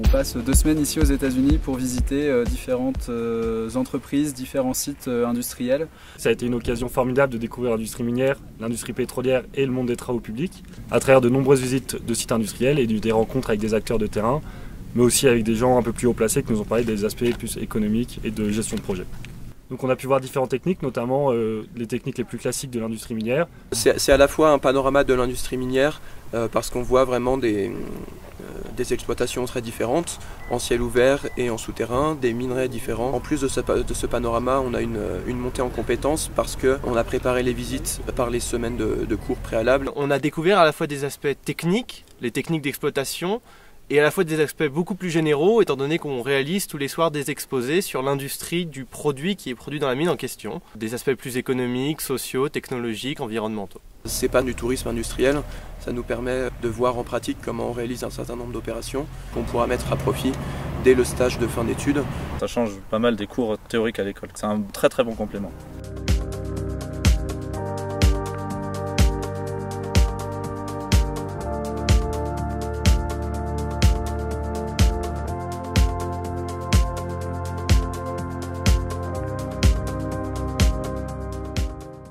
passe 2 semaines ici aux États-Unis pour visiter différentes entreprises, différents sites industriels. Ça a été une occasion formidable de découvrir l'industrie minière, l'industrie pétrolière et le monde des travaux publics à travers de nombreuses visites de sites industriels et des rencontres avec des acteurs de terrain, mais aussi avec des gens un peu plus haut placés qui nous ont parlé des aspects plus économiques et de gestion de projet. Donc on a pu voir différentes techniques, notamment les techniques les plus classiques de l'industrie minière. C'est à la fois un panorama de l'industrie minière parce qu'on voit vraiment des exploitations très différentes, en ciel ouvert et en souterrain, des minerais différents. En plus de ce panorama, on a une montée en compétences parce qu'on a préparé les visites par les semaines de cours préalables. On a découvert à la fois des aspects techniques, les techniques d'exploitation, et à la fois des aspects beaucoup plus généraux, étant donné qu'on réalise tous les soirs des exposés sur l'industrie du produit qui est produit dans la mine en question. Des aspects plus économiques, sociaux, technologiques, environnementaux. C'est pas du tourisme industriel, ça nous permet de voir en pratique comment on réalise un certain nombre d'opérations qu'on pourra mettre à profit dès le stage de fin d'études. Ça change pas mal des cours théoriques à l'école, c'est un très bon complément.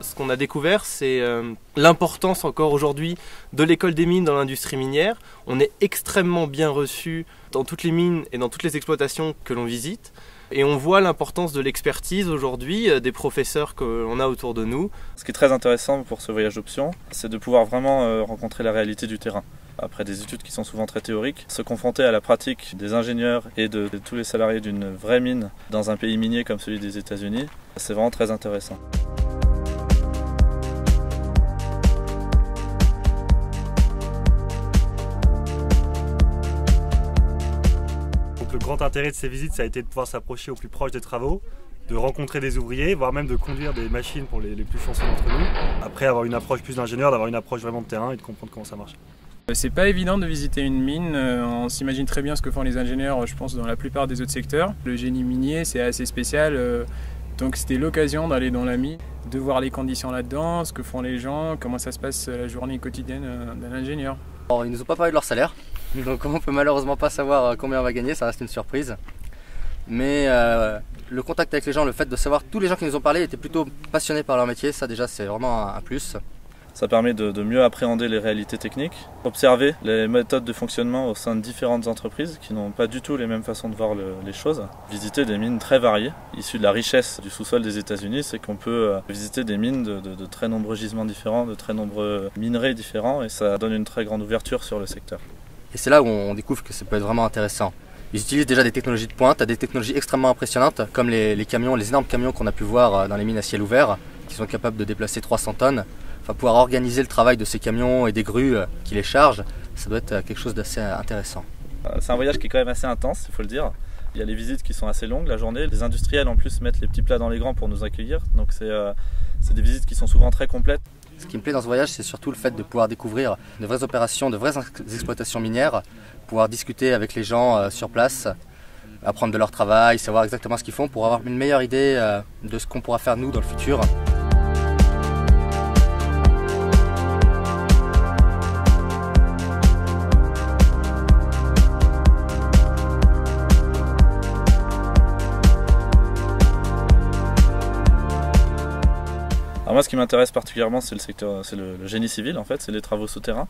Ce qu'on a découvert, c'est l'importance encore aujourd'hui de l'école des mines dans l'industrie minière. On est extrêmement bien reçu dans toutes les mines et dans toutes les exploitations que l'on visite. Et on voit l'importance de l'expertise aujourd'hui des professeurs qu'on a autour de nous. Ce qui est très intéressant pour ce voyage d'option, c'est de pouvoir vraiment rencontrer la réalité du terrain. Après des études qui sont souvent très théoriques, se confronter à la pratique des ingénieurs et de tous les salariés d'une vraie mine dans un pays minier comme celui des États-Unis, c'est vraiment très intéressant. Le grand intérêt de ces visites, ça a été de pouvoir s'approcher au plus proche des travaux, de rencontrer des ouvriers, voire même de conduire des machines pour les plus chanceux d'entre nous. Après avoir une approche plus d'ingénieur, d'avoir une approche vraiment de terrain et de comprendre comment ça marche. C'est pas évident de visiter une mine, on s'imagine très bien ce que font les ingénieurs, je pense, dans la plupart des autres secteurs. Le génie minier, c'est assez spécial, donc c'était l'occasion d'aller dans la mine, de voir les conditions là-dedans, ce que font les gens, comment ça se passe la journée quotidienne d'un ingénieur. Alors, ils nous ont pas parlé de leur salaire, donc on peut malheureusement pas savoir combien on va gagner, ça reste une surprise. Mais le contact avec les gens, le fait de savoir tous les gens qui nous ont parlé étaient plutôt passionnés par leur métier, ça déjà c'est vraiment un plus. Ça permet de mieux appréhender les réalités techniques, observer les méthodes de fonctionnement au sein de différentes entreprises qui n'ont pas du tout les mêmes façons de voir les choses. Visiter des mines très variées, issues de la richesse du sous-sol des États-Unis, c'est qu'on peut visiter des mines de très nombreux gisements différents, de très nombreux minerais différents, et ça donne une très grande ouverture sur le secteur. Et c'est là où on découvre que ça peut être vraiment intéressant. Ils utilisent déjà des technologies de pointe, des technologies extrêmement impressionnantes, comme les camions, les énormes camions qu'on a pu voir dans les mines à ciel ouvert, qui sont capables de déplacer 300 tonnes. Enfin, pouvoir organiser le travail de ces camions et des grues qui les chargent, ça doit être quelque chose d'assez intéressant. C'est un voyage qui est quand même assez intense, il faut le dire. Il y a les visites qui sont assez longues la journée. Les industriels en plus mettent les petits plats dans les grands pour nous accueillir. Donc c'est des visites qui sont souvent très complètes. Ce qui me plaît dans ce voyage, c'est surtout le fait de pouvoir découvrir de vraies opérations, de vraies exploitations minières, pouvoir discuter avec les gens sur place, apprendre de leur travail, savoir exactement ce qu'ils font pour avoir une meilleure idée de ce qu'on pourra faire nous dans le futur. Alors moi, ce qui m'intéresse particulièrement, c'est le génie civil, en fait, c'est les travaux souterrains.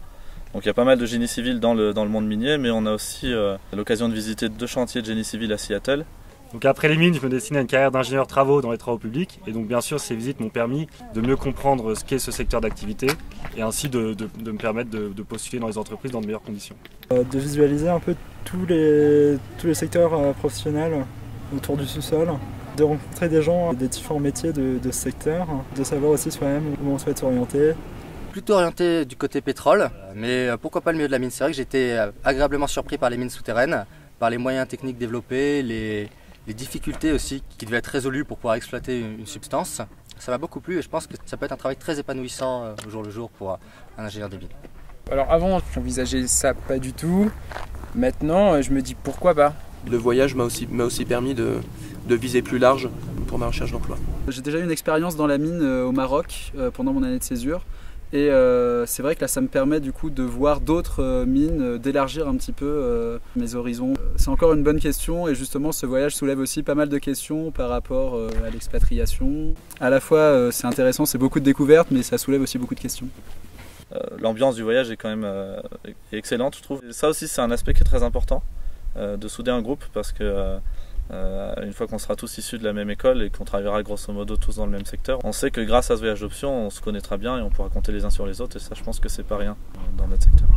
Donc il y a pas mal de génie civil dans le monde minier, mais on a aussi l'occasion de visiter 2 chantiers de génie civil à Seattle. Donc après les mines, je me destinais à une carrière d'ingénieur travaux dans les travaux publics, et donc bien sûr ces visites m'ont permis de mieux comprendre ce qu'est ce secteur d'activité, et ainsi de me permettre de postuler dans les entreprises dans de meilleures conditions. De visualiser un peu tous les secteurs professionnels autour du sous-sol. De rencontrer des gens des différents métiers de ce secteur, de savoir aussi soi-même où on souhaite s'orienter. Plutôt orienté du côté pétrole, mais pourquoi pas le milieu de la mine. C'est vrai que j'ai été agréablement surpris par les mines souterraines, par les moyens techniques développés, les difficultés aussi qui devaient être résolues pour pouvoir exploiter une substance. Ça m'a beaucoup plu et je pense que ça peut être un travail très épanouissant au jour le jour pour un ingénieur des mines. Alors avant, j'envisageais ça pas du tout. Maintenant, je me dis pourquoi pas. Le voyage m'a aussi permis de viser plus large pour ma recherche d'emploi. J'ai déjà eu une expérience dans la mine au Maroc pendant mon année de césure Et c'est vrai que là ça me permet du coup de voir d'autres mines, d'élargir un petit peu mes horizons. C'est encore une bonne question et justement ce voyage soulève aussi pas mal de questions par rapport à l'expatriation. À la fois c'est intéressant, c'est beaucoup de découvertes mais ça soulève aussi beaucoup de questions. L'ambiance du voyage est quand même excellente je trouve. Ça aussi c'est un aspect qui est très important, de souder un groupe parce que une fois qu'on sera tous issus de la même école et qu'on travaillera grosso modo tous dans le même secteur, on sait que grâce à ce voyage d'option on se connaîtra bien et on pourra compter les uns sur les autres et ça je pense que c'est pas rien dans notre secteur.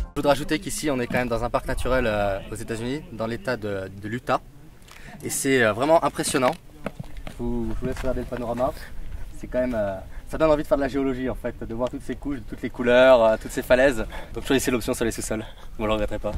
Je voudrais rajouter qu'ici on est quand même dans un parc naturel aux États-Unis, dans l'état de l'Utah. Et c'est vraiment impressionnant. Je vous laisse regarder le panorama. C'est quand même, ça donne envie de faire de la géologie en fait, de voir toutes ces couches, toutes les couleurs, toutes ces falaises. Donc choisissez l'option sur les sous-sols, vous ne le regretterez pas.